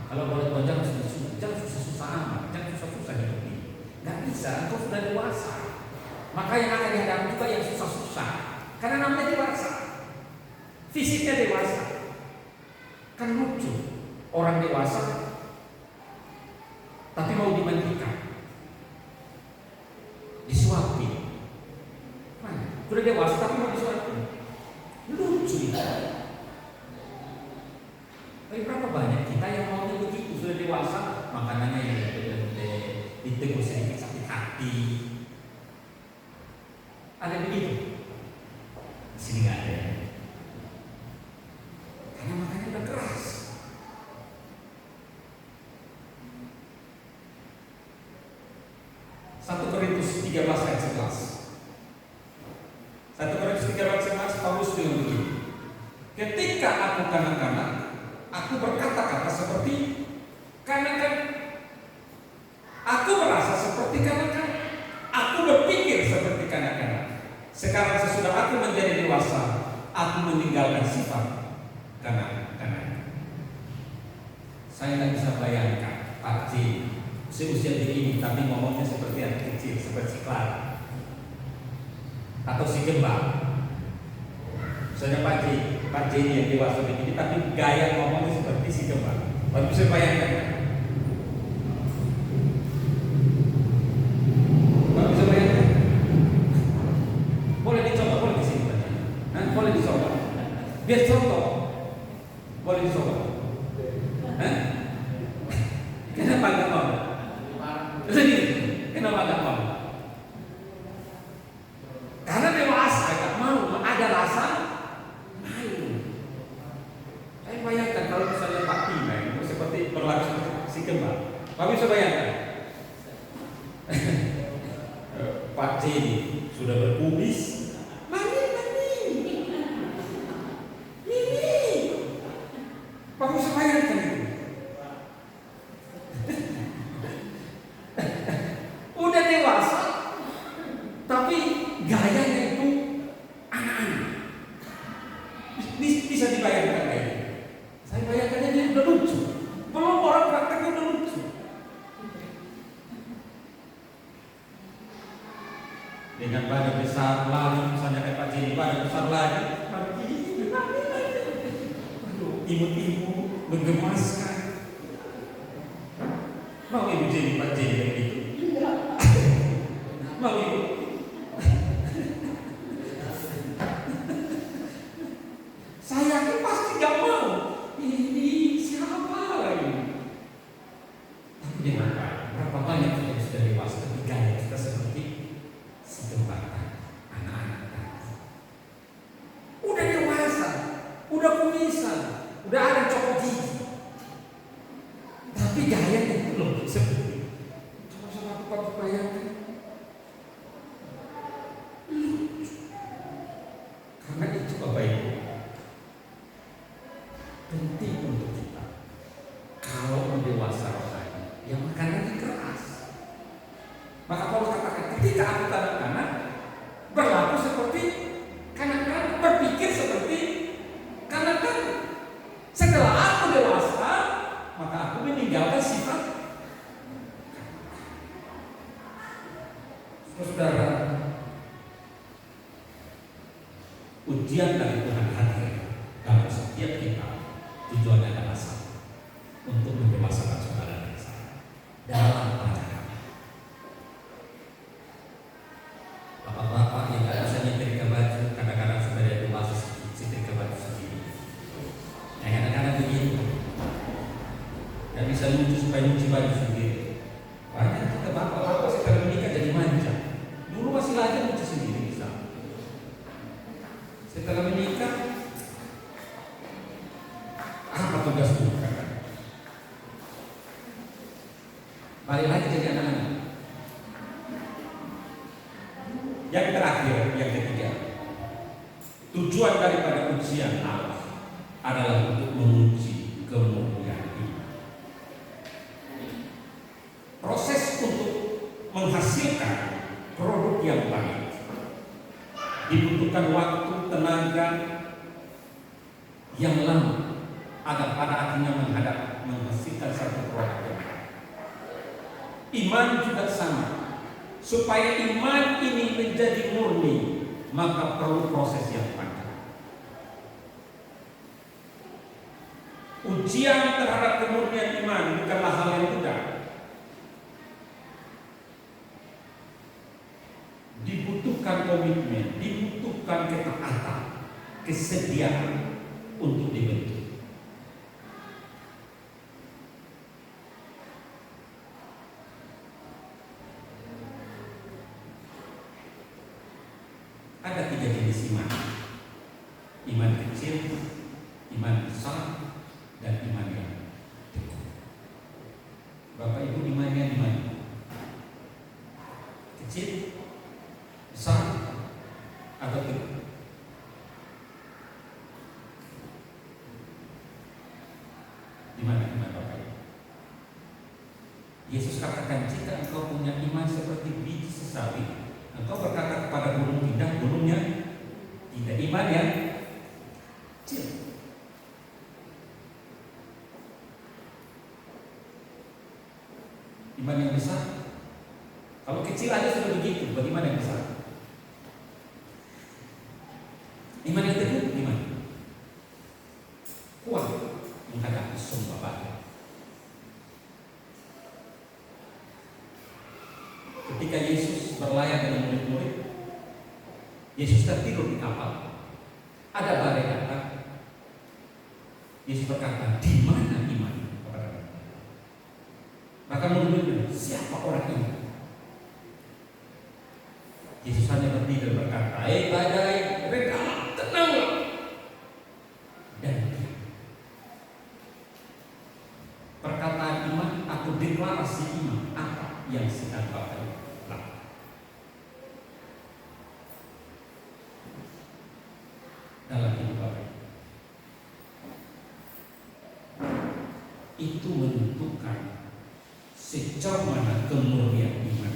S1: kalau boleh jangan susah-susah amat, jangan susah-susah hidup ini. Gak bisa, engkau sudah dewasa. Maka yang akan dihadapi juga yang susah-susah. Karena namanya dewasa, fisiknya dewasa. Kan lucu, orang dewasa tapi mau dimandikan, disuapin. Mana? Sudah dewasa tapi mau disuapin. Lucu ya. Tapi berapa banyak kita yang maunya begitu, sudah dewasa makanannya yang ditegur sedikit sakit hati. Ada begitu? Di sini nggak ada. Karena makannya udah keras. Satu Korintus 13 ayat 11. 1 Korintus 13 ayat 11 Paulus bilang begini. Ketika aku kanak-kanak, aku berkata-kata seperti kanak-kanak. Aku merasa seperti kanak-kanak. Aku berpikir seperti kanak-kanak. Sekarang sesudah aku menjadi dewasa, aku meninggalkan sifat kanak-kanak. Saya tidak bisa bayangkan Pak J seusia ini tapi ngomongnya seperti anak kecil, seperti Clara atau si Gembal. Misalnya Pak J yang dewasa begini tapi gaya ngomongnya seperti si Gembal. Baru bisa bayangkan kan? Baru bisa bayangkan? Boleh dicoba, boleh di sini tanya. Nah, boleh dicoba. Biar contoh. Boleh dicoba. Hah? Kenapa enggak mau? Jadi harus si kembang. Pak bisa bayangkan, Pak J sudah berkumis, mami, ini, Pak bisa bayangkan itu. Udah dewasa, tapi gayanya itu anak-anak. Bisa dibayangkan kayak gitu. Saya bayangkannya dia udah lucu. Belum orang prakteknya udah lucu. Dengan badan besar lari, misalnya kayak Pak Jenny, badan besar lari, imut-imut, menggemaskan. Mau ibu Jenny, Pak Jenny yang gitu? Mau ibu? Saya yakin pasti gak mau. Ini siapa lagi? Tapi dengan berapa banyak kita sudah dewasa, tapi gaya kita seperti sedembatan anak-anak. Udah dewasa, udah kumisan, udah ada copot gigi, tapi gayanya itu belum seperti. Coba aku bayangkan. Karena itu Bapak Ibu, penting untuk kita kalau mendewasa rohani, yang makanannya keras. Maka Paulus katakan, ketika aku kanak-kanak, berlaku seperti kanak-kanak, berpikir seperti kanak-kanak. Setelah aku dewasa, maka aku meninggalkan sifat. Saudara, ujian dari Tuhan hadir dalam setiap kita. Tujuannya adalah satu, untuk mendewasakan saudara dan saya dalam pandangan. Bapak-bapak yang tidak bisa nyetrika baju, kadang-kadang saudara itu masih setrika baju sendiri. Yang kadang-kadang begitu, tidak bisa nyuci baju sendiri. Banyak kita bapak-bapak sekarang menikah jadi manja. Dulu masih lagi nyuci sendiri bisa. Setelah menikah, apa tugas bukan? Balik lagi jadi anak-anak. Yang terakhir, yang ketiga, tujuan daripada ujian Allah adalah untuk menguji kemurnian iman. Proses untuk menghasilkan produk yang baik dibutuhkan waktu, tenaga yang lama agar pada akhirnya menghasilkan satu produk yang baik. Iman juga sama. Supaya iman ini menjadi murni, maka perlu proses yang panjang. Ujian terhadap kemurnian iman bukanlah hal yang mudah. Dibutuhkan komitmen, dibutuhkan ketaatan, kesediaan untuk dibentuk. Ada 3 jenis iman. Iman kecil, iman besar, dan iman yang teguh. Bapak Ibu, imannya di mana? Kecil, besar, atau teguh? Di mana Bapak Ibu? Yesus katakan, jika engkau punya iman seperti biji sesawi, engkau berkata kepada gunung pindah, gunungnya tidak. Iman yang kecil. Iman yang besar. Kalau kecil aja sudah begitu, bagaimana yang besar? Iman yang teguh gimana? Kuat menghadapi semua badai. Ketika Yesus berlayar dengan murid-murid, Yesus tertidur di kapal. Ada badai datang. Yesus berkata, di mana iman? Maka murid-murid, siapa orang ini? Yesus hanya berdiri dan berkata, badai, redalah, tenanglah. Dan perkataan deklarasi iman apa yang sedang Bapak lakukan dalam hidup Bapak. Itu menentukan sejauh mana kemurnian iman.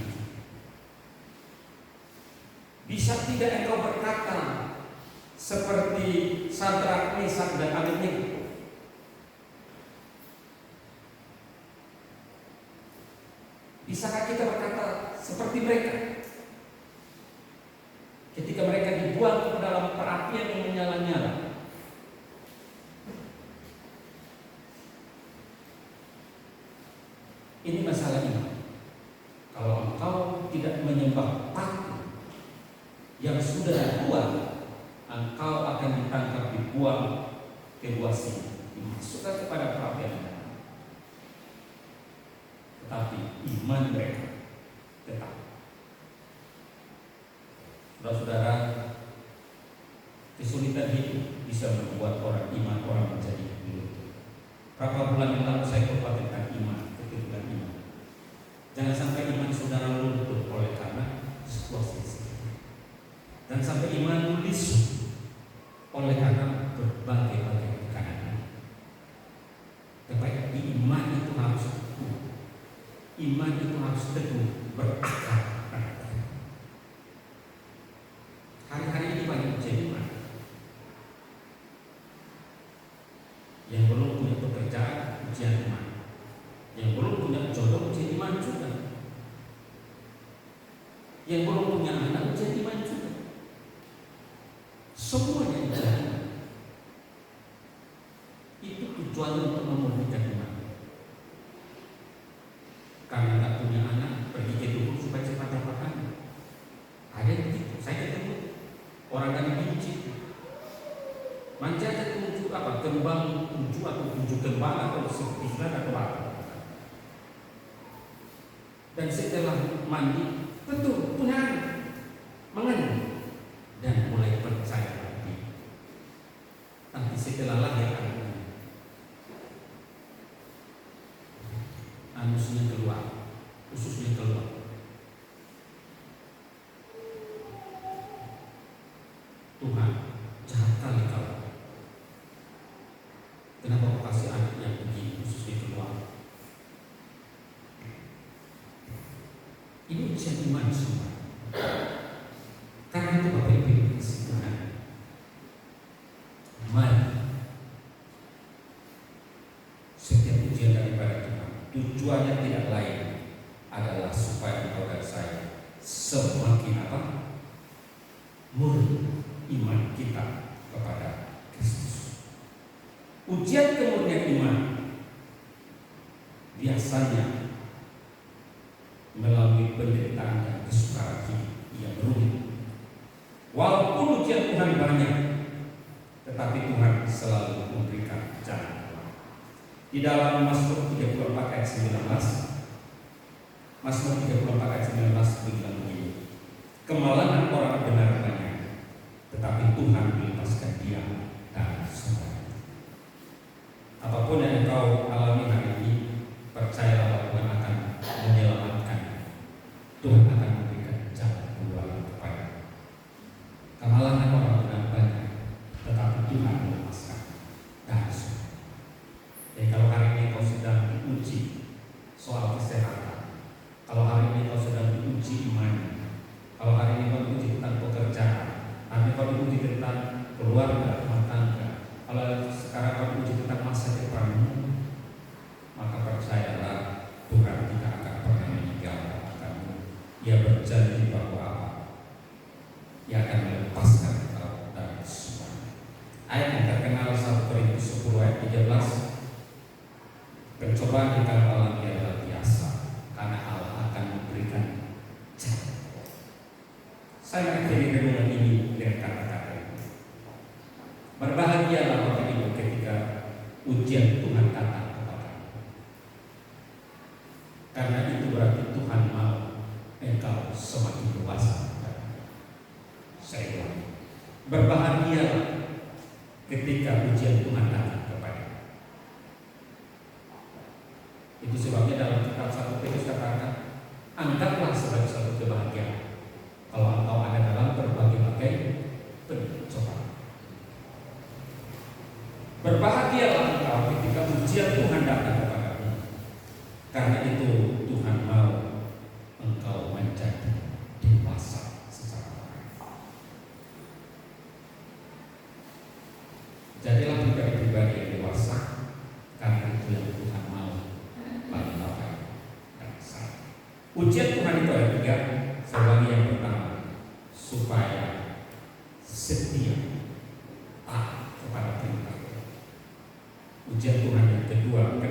S1: Bisa tidak engkau berkata seperti Sadrak, Mesak, dan Abednego? Bisakah kita berkata seperti mereka ketika mereka dibuang ke dalam perapian yang menyala-nyala? Ini masalah iman. Kalau engkau tidak menyembah patung yang sudah dibuang, engkau akan ditangkap, dibuang ke gua sini, dimasukkan kepada perapian. Tetapi iman mereka tetap. Saudara-saudara, kesulitan hidup bisa membuat orang iman orang menjadi luntur. Berapa bulan yang lalu saya khotbah tentang iman, keteguhan iman. Jangan sampai iman saudara luntur oleh karena sebuah sisi. Dan sampai iman lisu oleh karena berbagai-bagai tekanan. Tetapi iman itu harus teguh. Iman itu harus teguh, berakar. Hari-hari ini banyak ujian iman. Yang belum punya pekerjaan, ujian iman. Yang belum punya jodoh, ujian iman juga. Yang belum punya anak, ujian iman juga. Semuanya ujian iman. Itu tujuannya untuk memurnikan iman. Karena tak punya anak, pergi ke dukun supaya cepat dapat anak. Ada yang begitu. Saya ketemu orang dari biji, manja aja tunjuk apa, kembang tunjuk atau tunjuk kembang atau sertifikat atau apa. Dan setelah mandi, betul punya anak, mengandung dan mulai percaya lagi. Tapi setelah lahir anaknya, anusnya keluar, ususnya keluar. Tuhan, jahat kali kau. Kenapa kau kasih anak yang begini, ususnya keluar? Ini ujian iman semua. Karena itu Bapak Ibu kasih Tuhan, mari setiap ujian daripada Tuhan, tujuannya tidak lain adalah supaya engkau dan saya semakin apa? Murni iman kita kepada Kristus. Ujian kemurnian iman biasanya melalui penderitaan dan kesukaran yang rumit. Walaupun ujian Tuhan banyak, tetapi Tuhan selalu memberikan jalan keluar. Di dalam Mazmur 34 ayat 19, Mazmur 34 ayat 19 bilang begini, kemalangan orang benar banyak, tetapi Tuhan melepaskan dia dari semua. Apapun yang engkau alami hari ini, percayalah bahwa Tuhan akan menyelamatkan. Tuhan akan memberikan jalan keluar kepada. Kemalangan orang benar banyak, tetapi Tuhan melepaskan dari semua. Jadi kalau hari ini kau sedang diuji soal kesehatan, kalau hari ini kau sedang diuji iman, kalau hari ini kau diuji tentang pekerjaan, hari ini kau diuji tentang keluarga, rumah tangga, kalau sekarang kau diuji tentang masa depanmu, maka percayalah Tuhan tidak akan pernah meninggalkanmu. Ia berjanji bahwa apa? Ia akan melepaskan engkau dari semua. Ayat yang terkenal 1 Korintus 10 ayat 13, pencobaan di dalam alam adalah biasa, karena Allah akan memberikan jalan. Saya akhiri renungan ini dengan kata-kata ini. Berbahagialah Bapak Ibu ketika ujian Tuhan datang kepada, karena itu berarti Tuhan mau engkau semakin dewasa. Saya ulangi, berbahagialah ketika ujian Tuhan datang kepada. Itu sebabnya dalam kitab 1 Petrus katakan, anggaplah sebagai suatu kebahagiaan kalau engkau ada dalam berbagai-bagai pencobaan. Berbahagialah engkau ketika ujian Tuhan datang kepadamu, karena itu Tuhan mau engkau menjadi dewasa secara rohani. Jadilah pribadi-pribadi yang dewasa, karena itu yang Tuhan mau bagi bapak dan saya. Ujian Tuhan itu ada 3. Sebagai yang pertama, supaya setia taat kepada perintah. Ujian Tuhan yang kedua,